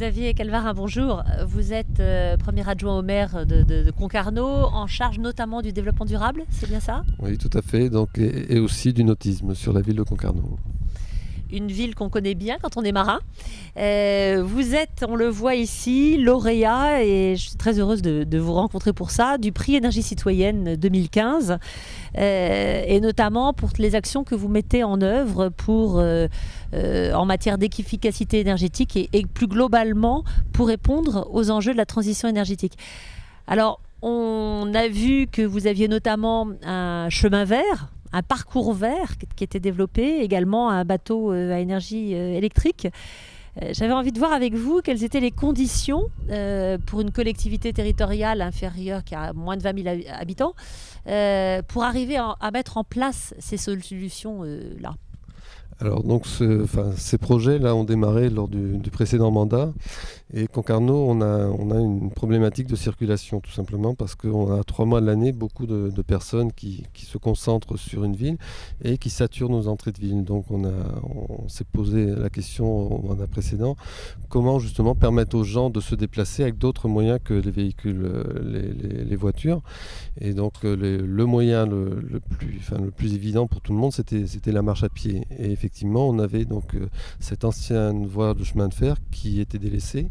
Xavier Calvarin, bonjour. Vous êtes premier adjoint au maire de Concarneau, en charge notamment du développement durable, c'est bien ça? Oui, tout à fait. Donc, et aussi du nautisme sur la ville de Concarneau. Une ville qu'on connaît bien quand on est marin. Vous êtes, on le voit ici, lauréat, et je suis très heureuse de vous rencontrer pour ça, du prix Énergie citoyenne 2015, et notamment pour les actions que vous mettez en œuvre en matière d'efficacité énergétique et plus globalement pour répondre aux enjeux de la transition énergétique. Alors, on a vu que vous aviez notamment un chemin vert, un parcours vert qui était développé, également un bateau à énergie électrique. J'avais envie de voir avec vous quelles étaient les conditions pour une collectivité territoriale inférieure qui a moins de 20 000 habitants pour arriver à mettre en place ces solutions-là. Alors donc ces projets-là ont démarré lors du précédent mandat, et Concarneau, on a une problématique de circulation tout simplement parce qu'on a 3 mois de l'année beaucoup de personnes qui se concentrent sur une ville et qui saturent nos entrées de ville. Donc on s'est posé la question au mandat précédent, comment justement permettre aux gens de se déplacer avec d'autres moyens que les véhicules, les voitures. Et donc le moyen le plus évident pour tout le monde, c'était la marche à pied. Et effectivement, on avait donc cette ancienne voie de chemin de fer qui était délaissée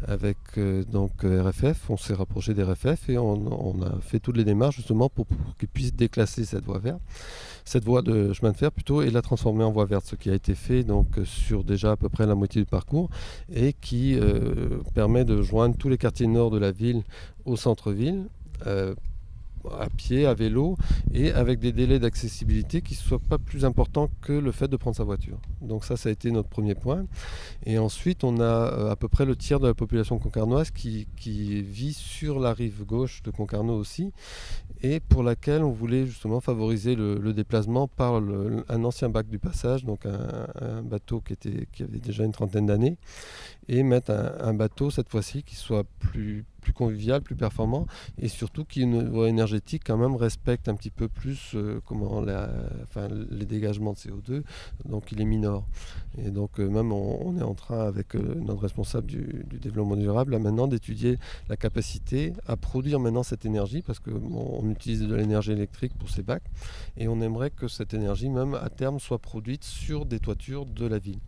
avec RFF. On s'est rapproché des RFF et on a fait toutes les démarches justement pour qu'ils puissent déclasser cette voie de chemin de fer plutôt, et la transformer en voie verte, ce qui a été fait donc sur déjà à peu près la moitié du parcours et qui permet de joindre tous les quartiers nord de la ville au centre-ville. À pied, à vélo, et avec des délais d'accessibilité qui ne soient pas plus importants que le fait de prendre sa voiture. Donc ça a été notre premier point. Et ensuite, on a à peu près le tiers de la population concarnoise qui vit sur la rive gauche de Concarneau aussi, et pour laquelle on voulait justement favoriser le déplacement par un ancien bac du passage, donc un bateau qui avait déjà une trentaine d'années, et mettre un bateau cette fois-ci qui soit plus convivial, plus performant, et surtout qui, une voie énergétique quand même, respecte un petit peu plus les dégagements de CO2, donc il est minore. Et donc même on est en train avec notre responsable du développement durable là, maintenant d'étudier la capacité à produire maintenant cette énergie, parce qu'on utilise de l'énergie électrique pour ces bacs, et on aimerait que cette énergie même à terme soit produite sur des toitures de la ville.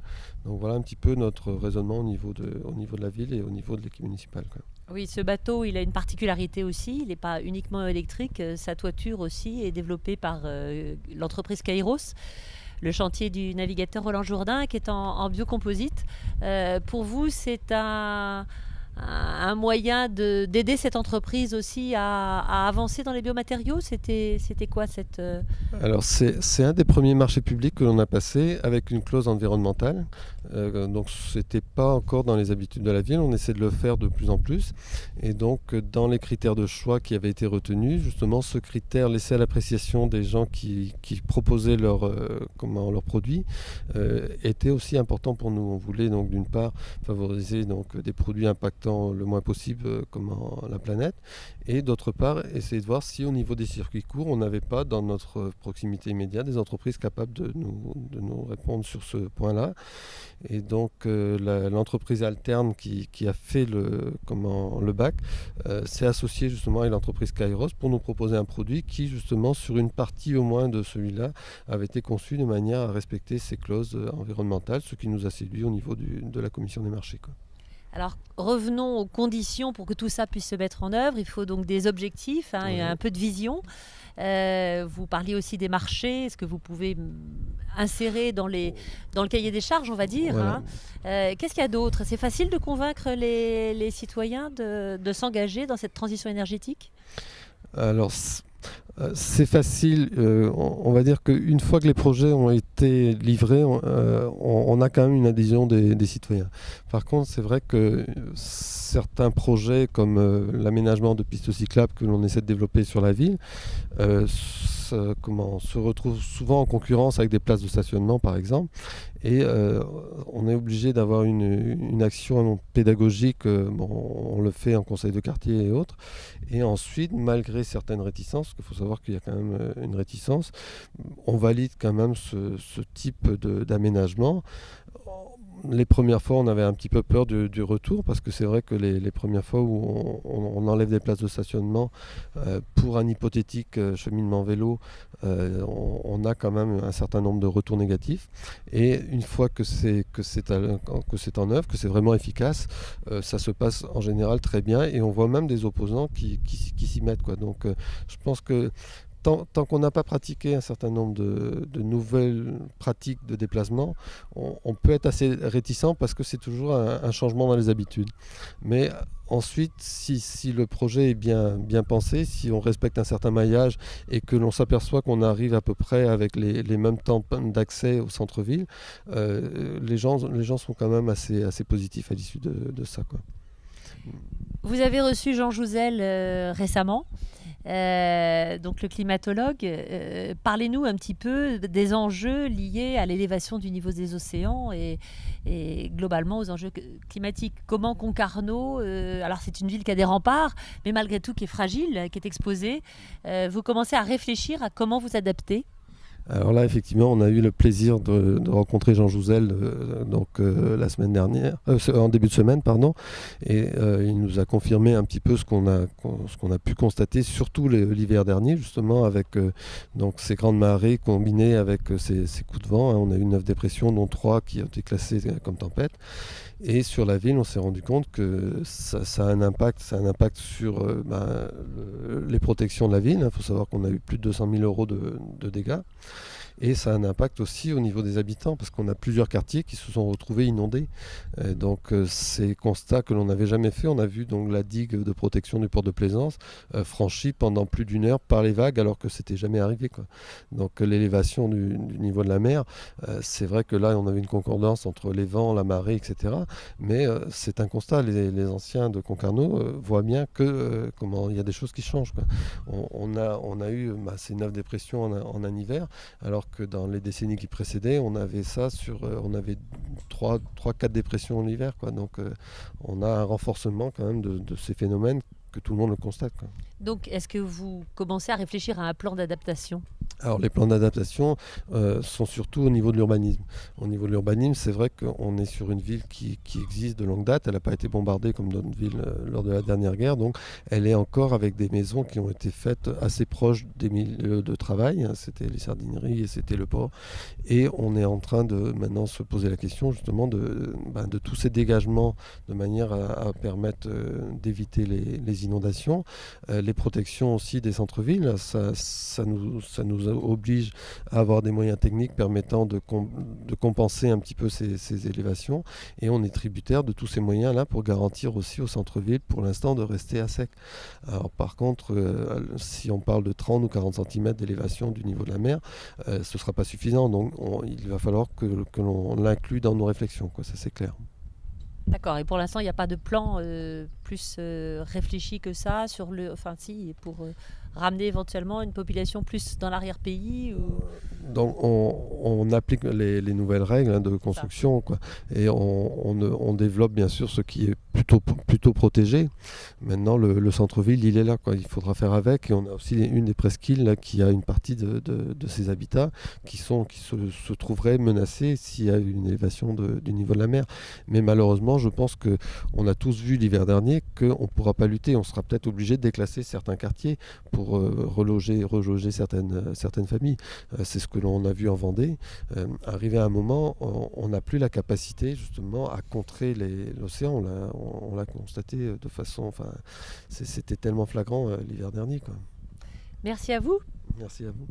Donc voilà un petit peu notre raisonnement au niveau de la ville et au niveau de l'équipe municipale, quoi. Oui, ce bateau, il a une particularité aussi, il n'est pas uniquement électrique, sa toiture aussi est développée par l'entreprise Kairos, le chantier du navigateur Roland Jourdain qui est en biocomposite. Pour vous, c'est un moyen d'aider cette entreprise aussi à avancer dans les biomatériaux. C'était quoi cette... Alors c'est un des premiers marchés publics que l'on a passé avec une clause environnementale. Donc c'était pas encore dans les habitudes de la ville, on essaie de le faire de plus en plus. Et donc dans les critères de choix qui avaient été retenus, justement ce critère laissé à l'appréciation des gens qui proposaient leurs produits était aussi important pour nous. On voulait donc d'une part favoriser donc des produits impactant le moins possible la planète, et d'autre part essayer de voir si au niveau des circuits courts on n'avait pas dans notre proximité immédiate des entreprises capables de nous répondre sur ce point-là. Et donc l'entreprise Alterne qui a fait le bac s'est associée justement avec l'entreprise Kairos pour nous proposer un produit qui justement sur une partie au moins de celui-là avait été conçu de manière à respecter ces clauses environnementales, ce qui nous a séduit au niveau de la commission des marchés, quoi. Alors revenons aux conditions pour que tout ça puisse se mettre en œuvre. Il faut donc des objectifs, et un peu de vision. Vous parliez aussi des marchés. Est-ce que vous pouvez insérer dans le cahier des charges, on va dire, voilà. Qu'est-ce qu'il y a d'autre? C'est facile de convaincre les citoyens de s'engager dans cette transition énergétique? Alors c'est facile, on va dire qu'une fois que les projets ont été livrés, on a quand même une adhésion des citoyens. Par contre, c'est vrai que certains projets comme l'aménagement de pistes cyclables que l'on essaie de développer sur la ville se retrouvent souvent en concurrence avec des places de stationnement par exemple, et on est obligé d'avoir une action pédagogique, on le fait en conseil de quartier et autres, et ensuite malgré certaines réticences, parce qu'il faut savoir qu'il y a quand même une réticence, on valide quand même ce type d'aménagement. les premières fois, on avait un petit peu peur du retour parce que c'est vrai que les premières fois où on enlève des places de stationnement pour un hypothétique cheminement vélo, on a quand même un certain nombre de retours négatifs. Et une fois que c'est en œuvre, que c'est vraiment efficace, ça se passe en général très bien et on voit même des opposants qui s'y mettent, quoi. Donc je pense que tant qu'on n'a pas pratiqué un certain nombre de nouvelles pratiques de déplacement, on peut être assez réticent parce que c'est toujours un changement dans les habitudes. Mais ensuite, si le projet est bien pensé, si on respecte un certain maillage et que l'on s'aperçoit qu'on arrive à peu près avec les mêmes temps d'accès au centre-ville, les gens sont quand même assez positifs à l'issue de ça, quoi. Vous avez reçu Jean Jouzel récemment, donc le climatologue. Parlez-nous un petit peu des enjeux liés à l'élévation du niveau des océans et globalement aux enjeux climatiques. Comment Concarneau, alors c'est une ville qui a des remparts, mais malgré tout qui est fragile, qui est exposée, vous commencez à réfléchir à comment vous adapter? Alors là, effectivement, on a eu le plaisir de rencontrer Jean Jouzel la semaine dernière, en début de semaine, pardon, et il nous a confirmé un petit peu ce qu'on a pu constater, surtout l'hiver dernier, justement, avec donc ces grandes marées combinées avec ces coups de vent, hein. On a eu 9 dépressions, dont 3 qui ont été classées comme tempête. Et sur la ville, on s'est rendu compte que ça a un impact sur les protections de la ville. Il faut savoir qu'on a eu plus de 200 000 euros de dégâts. Et ça a un impact aussi au niveau des habitants, parce qu'on a plusieurs quartiers qui se sont retrouvés inondés. C'est constat que l'on n'avait jamais fait. On a vu donc la digue de protection du port de Plaisance franchie pendant plus d'1 heure par les vagues, alors que c'était jamais arrivé, quoi. Donc l'élévation du niveau de la mer, c'est vrai que là on avait une concordance entre les vents, la marée, etc. Mais c'est un constat. Les anciens de Concarneau voient bien que comment il y a des choses qui changent, quoi. On a eu ces 9 dépressions en un hiver, alors que dans les décennies qui précédaient, on avait ça on avait 3-4 dépressions en hiver, quoi. Donc on a un renforcement quand même de ces phénomènes que tout le monde le constate, quoi. Donc est-ce que vous commencez à réfléchir à un plan d'adaptation? Alors les plans d'adaptation sont surtout au niveau de l'urbanisme. Au niveau de l'urbanisme, c'est vrai qu'on est sur une ville qui existe de longue date. Elle n'a pas été bombardée comme d'autres villes lors de la dernière guerre. Donc elle est encore avec des maisons qui ont été faites assez proches des milieux de travail, hein. C'était les sardineries et c'était le port. Et on est en train de maintenant se poser la question justement de tous ces dégagements de manière à permettre d'éviter les inondations. Les protections aussi des centres-villes, ça nous oblige à avoir des moyens techniques permettant de compenser un petit peu ces élévations, et on est tributaire de tous ces moyens-là pour garantir aussi au centre-ville pour l'instant de rester à sec. Alors par contre, si on parle de 30 ou 40 cm d'élévation du niveau de la mer, ce ne sera pas suffisant, donc il va falloir que l'on l'inclue dans nos réflexions, quoi, ça c'est clair. D'accord, et pour l'instant, il n'y a pas de plan plus réfléchi que ça pour ramener éventuellement une population plus dans l'arrière-pays ou... Donc on applique les nouvelles règles, hein, de construction, quoi. Et on développe bien sûr ce qui est plutôt protégé. Maintenant le centre-ville, il est là, quoi. Il faudra faire avec, et on a aussi une des presqu'îles là, qui a une partie de ces habitats qui se trouveraient menacés s'il y a une élévation du niveau de la mer. Mais malheureusement, je pense qu'on a tous vu l'hiver dernier qu'on ne pourra pas lutter. On sera peut-être obligé de déclasser certains quartiers pour reloger certaines familles. C'est ce que l'on a vu en Vendée. Arrivé à un moment, on n'a plus la capacité justement à contrer l'océan. On l'a constaté de façon... C'était tellement flagrant l'hiver dernier, quoi. Merci à vous. Merci à vous.